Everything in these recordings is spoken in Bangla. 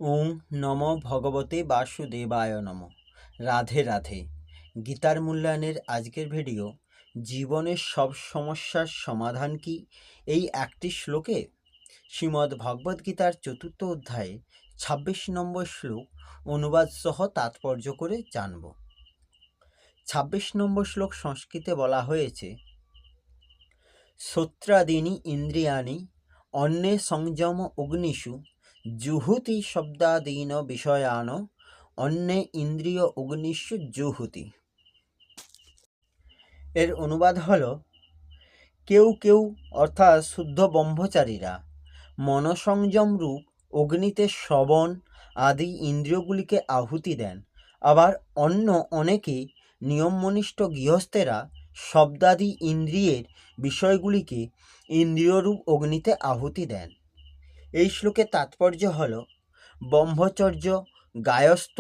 ওং নম ভগবতে বাসুদেবায় নম। রাধে রাধে। গীতার মূল্যায়নের আজকের ভিডিও জীবনের সব সমস্যার সমাধান কি এই একটি শ্লোকে। শ্রীমদ্ ভগবদ্গীতার 4th অধ্যায়ে 26 নম্বর শ্লোক অনুবাদ সহ তাৎপর্য করে জানব। 26 নম্বর শ্লোক সংস্কৃতে বলা হয়েছে, শ্রোত্রাদীনি ইন্দ্রিয়াণি অন্যে সংযম অগ্নিষু জুহুতি শব্দাদীন বিষয়ান অন্যে ইন্দ্রিয় অগ্নিষু জুহুতি। এর অনুবাদ হল, কেউ কেউ অর্থাৎ শুদ্ধ ব্রহ্মচারীরা মনসংযম রূপ অগ্নিতে শ্রবণ আদি ইন্দ্রিয়গুলিকে আহুতি দেন, আবার অন্য অনেকে নিয়মনিষ্ঠ গৃহস্থেরা শব্দাদি ইন্দ্রিয়ের বিষয়গুলিকে ইন্দ্রিয়রূপ অগ্নিতে আহুতি দেন। এই শ্লোকের তাৎপর্য হল, ব্রহ্মচর্য, গায়স্থ,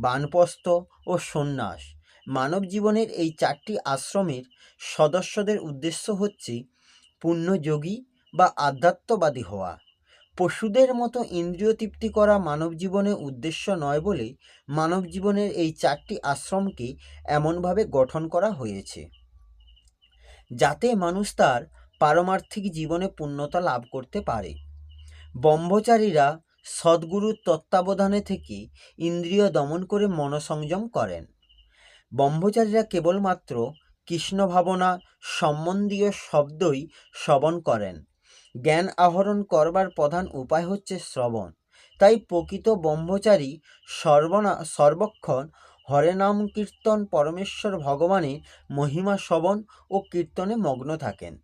বানপ্রস্থ ও সন্ন্যাস মানব জীবনের এই 4টি আশ্রমের সদস্যদের উদ্দেশ্য হচ্ছে পুণ্যযোগী বা আধ্যাত্মবাদী হওয়া। পশুদের মতো ইন্দ্রিয় তৃপ্তি করা মানব জীবনের উদ্দেশ্য নয় বলে মানব জীবনের এই 4টি আশ্রমকে এমনভাবে গঠন করা হয়েছে যাতে মানুষ তার পারমার্থিক জীবনে পূর্ণতা লাভ করতে পারে। ব্রহ্মচারীরা সদ্গুরুর তত্ত্বাবধানে থেকে ইন্দ্রিয় দমন করে মনসংযম করেন। ব্রহ্মচারীরা কেবলমাত্র কৃষ্ণ ভাবনা সম্বন্ধীয় শব্দই শ্রবণ করেন। জ্ঞান আহরণ করবার প্রধান উপায় হচ্ছে শ্রবণ। তাই প্রকৃত ব্রহ্মচারী সর্বক্ষণ হরে নাম কীর্তন, পরমেশ্বর ভগবানের মহিমা শ্রবণ ও কীর্তনে মগ্ন থাকেন।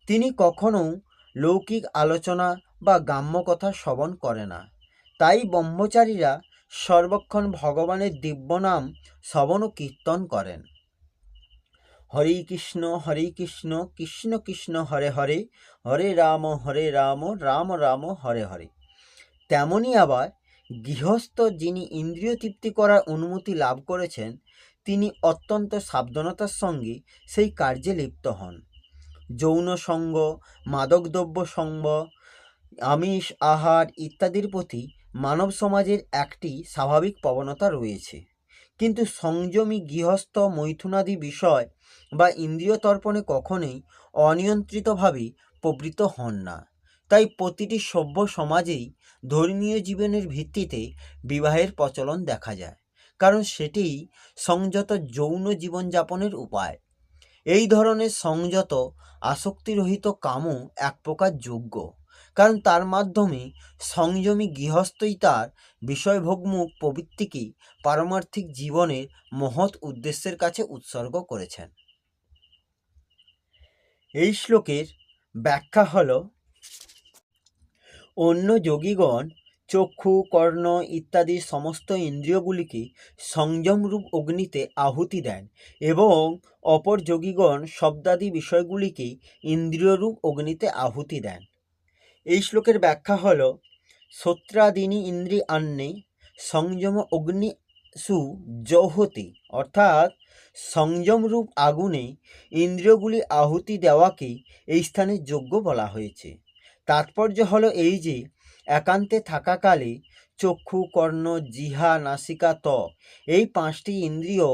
তিনি কখনো লৌকিক আলোচনা বা গ্রাম্য কথা শ্রবণ করে না। তাই ব্রহ্মচারীরা সর্বক্ষণ ভগবানের দিব্য নাম শ্রবণ ও কীর্তন করেন। হরে কৃষ্ণ কৃষ্ণ কৃষ্ণ হরে হরে, হরে রাম রাম রাম হরে হরে। তেমনি আবার গৃহস্থ যিনি ইন্দ্রিয় তৃপ্তি করার অনুমতি লাভ করেছেন, তিনি অত্যন্ত সাবধানতার সঙ্গে সেই কার্যে লিপ্ত হন। যৌন সঙ্গ, মাদকদ্রব্য সঙ্গ, আমিষ আহার ইত্যাদির প্রতি মানব সমাজের একটি স্বাভাবিক প্রবণতা রয়েছে, কিন্তু সংযমী গৃহস্থ মৈথুনাদি বিষয় বা ইন্দ্রিয় তর্পণে কখনোই অনিয়ন্ত্রিতভাবে প্রবৃত্ত হন না। তাই প্রতিটি সভ্য সমাজেই ধর্মীয় জীবনের ভিত্তিতে বিবাহের প্রচলন দেখা যায়, কারণ সেটিই সংযত যৌন জীবনযাপনের উপায়। এই ধরনের সংযত আসক্তিরহিত কামও এক প্রকার যোগ্য, কারণ তার মাধ্যমে সংযমী গৃহস্থই তার বিষয়ভোগমুখ প্রবৃত্তিকে পারমার্থিক জীবনের মহৎ উদ্দেশ্যের কাছে উৎসর্গ করেছেন। এই শ্লোকের ব্যাখ্যা হল, অন্য যোগীগণ চক্ষু, কর্ণ ইত্যাদি সমস্ত ইন্দ্রিয়গুলিকে সংযমরূপ অগ্নিতে আহুতি দেন এবং অপর যোগীগণ শব্দাদি বিষয়গুলিকে ইন্দ্রিয়রূপ অগ্নিতে আহুতি দেন। এই শ্লোকের ব্যাখ্যা হল, শ্রোত্রাদীনি ইন্দ্রিয়াণ্যে সংযম অগ্নিষু জহতি, অর্থাৎ সংযমরূপ আগুনে ইন্দ্রিয়গুলি আহুতি দেওয়াকেই এই স্থানে যজ্ঞ বলা হয়েছে। তাৎপর্য হলো এই যে, একান্তে থাকাকালে চক্ষু, কর্ণ, জিহ্বা, নাসিকা, ত্বক এই 5টি ইন্দ্রিয়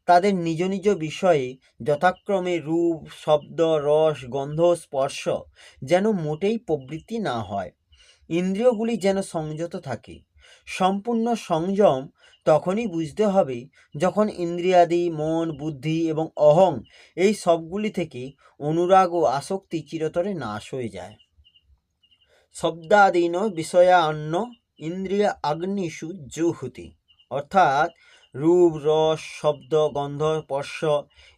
তাদের নিজ নিজ বিষয়ে যথাক্রমে রূপ, শব্দ, রস, গন্ধ, স্পর্শ যেন মোটেই প্রবৃত্তি না হয়। ইন্দ্রিয়গুলি যেন সংযত থাকে। সম্পূর্ণ সংযম তখনই বুঝতে হবে যখন ইন্দ্রিয়াদি, মন, বুদ্ধি এবং অহং এই সবগুলি থেকে অনুরাগ ও আসক্তি চিরতরে নাশ হয়ে যায়। শব্দাদীন বিষয়ান্ন ইন্দ্রিয় অগ্নিষু জুহুতি, অর্থাৎ রূপ, রস, শব্দ, গন্ধ, স্পর্শ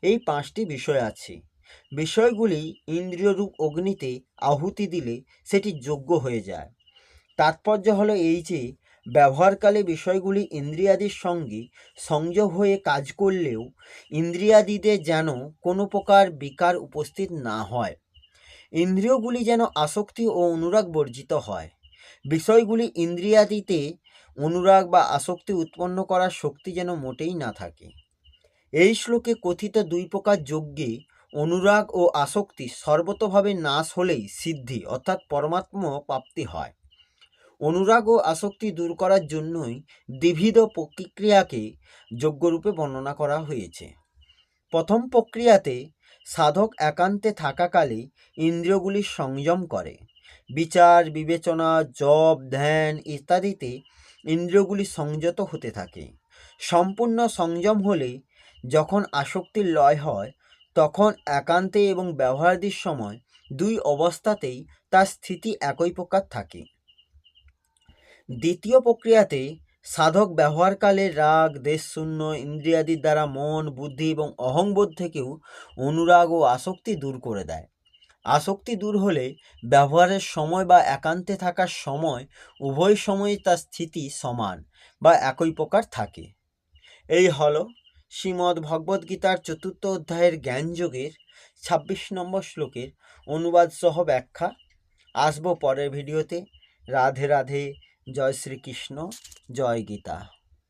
এই 5টি বিষয় আছে। বিষয়গুলি ইন্দ্রিয়রূপ অগ্নিতে আহুতি দিলে সেটি যোগ্য হয়ে যায়। তাৎপর্য হলো এই যে, ব্যবহারকালে বিষয়গুলি ইন্দ্রিয়াদির সঙ্গে সংযোগ হয়ে কাজ করলেও ইন্দ্রিয়াদিতে যেন কোনো প্রকার বিকার উপস্থিত না হয়। ইন্দ্রিয়গুলি যেন আসক্তি ও অনুরাগ বর্জিত হয়। বিষয়গুলি ইন্দ্রিয়াদিতে অনুরাগ বা আসক্তি উৎপন্ন করার শক্তি যেন মোটেই না থাকে। এই শ্লোকে কথিত 2 প্রকার যজ্ঞে অনুরাগ ও আসক্তি সর্বতোভাবে নাশ হলেই সিদ্ধি অর্থাৎ পরমাত্ম প্রাপ্তি হয়। অনুরাগ ও আসক্তি দূর করার জন্যই দ্বিবিধ প্রতিক্রিয়াকে যোগ্যরূপে বর্ণনা করা হয়েছে। প্রথম প্রক্রিয়াতে সাধক একান্তে থাকাকালে ইন্দ্রিয়গুলির সংযম করে। বিচার, বিবেচনা, জপ, ধ্যান ইত্যাদিতে ইন্দ্রিয়গুলি সংযত হতে থাকে। সম্পূর্ণ সংযম হলে যখন আসক্তির লয় হয়, তখন একান্তে এবং ব্যবহারাদির সময় দুই অবস্থাতেই তার স্থিতি একই প্রকার থাকে। দ্বিতীয় প্রক্রিয়াতে সাধক ব্যবহারকালে রাগ, দেশশূন্য ইন্দ্রিয়াদির দ্বারা মন, বুদ্ধি এবং অহংবোধ থেকেও অনুরাগ ও আসক্তি দূর করে দেয়। আসক্তি দূর হলে ব্যবহারের সময় বা একান্তে থাকার সময় উভয় সময়ে তার স্থিতি সমান বা একই প্রকার থাকে। এই হল শ্রীমদ্ ভগবদ্গীতার ৪র্থ অধ্যায়ের জ্ঞানযোগের ২৬ নম্বর শ্লোকের অনুবাদ সহ ব্যাখ্যা। আসবো পরের ভিডিওতে। রাধে রাধে। জয় শ্রীকৃষ্ণ। জয় গীতা।